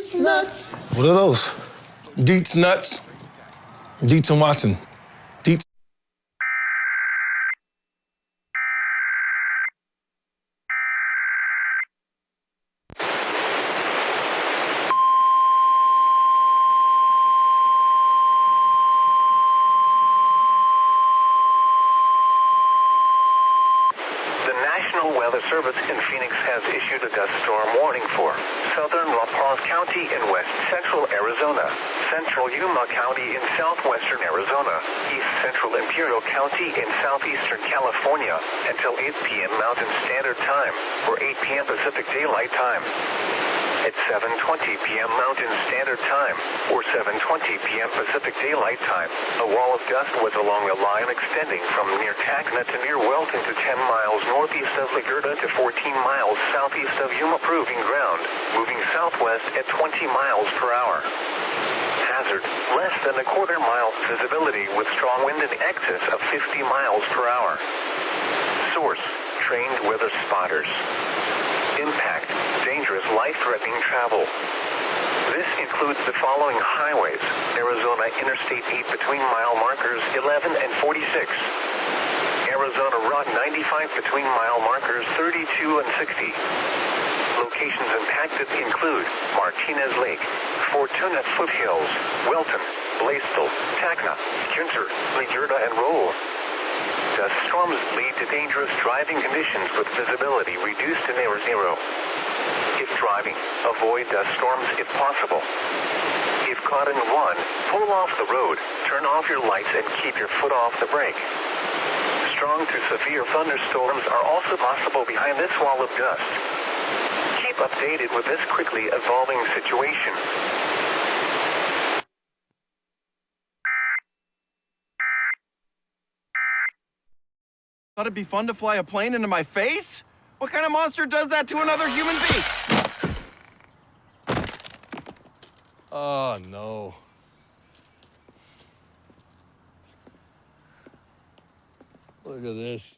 Deez Nuts. What are those? Deez Nuts. Deez and Watson. Deez. Weather Service in Phoenix has issued a dust storm warning for southern La Paz County in west central Arizona, central Yuma County in southwestern Arizona, east central Imperial County in southeastern California until 8 p.m. Mountain Standard Time or 8 p.m. Pacific Daylight Time. At 7:20 p.m. Mountain Standard Time, or 7:20 p.m. Pacific Daylight Time, a wall of dust was along a line extending from near Tacna to near Welton to 10 miles northeast of Laguerta to 14 miles southeast of Yuma Proving Ground, moving southwest at 20 miles per hour. Hazard, less than a quarter-mile visibility with strong wind in excess of 50 miles per hour. Source, trained weather spotters. Impact, dangerous, life-threatening travel. This includes the following highways: Arizona Interstate 8 between mile markers 11 and 46. Arizona Route 95 between mile markers 32 and 60. Locations impacted include Martinez Lake, Fortuna Foothills, Welton, Blaisdell, Tacna, Künter, Laguerta, and Roll. Dust storms lead to dangerous driving conditions with visibility reduced to near zero. If driving, avoid dust storms if possible. If caught in one, pull off the road, turn off your lights, and keep your foot off the brake. Strong to severe thunderstorms are also possible behind this wall of dust. Keep updated with this quickly evolving situation. Thought it'd be fun to fly a plane into my face? What kind of monster does that to another human being? Oh, no. Look at this.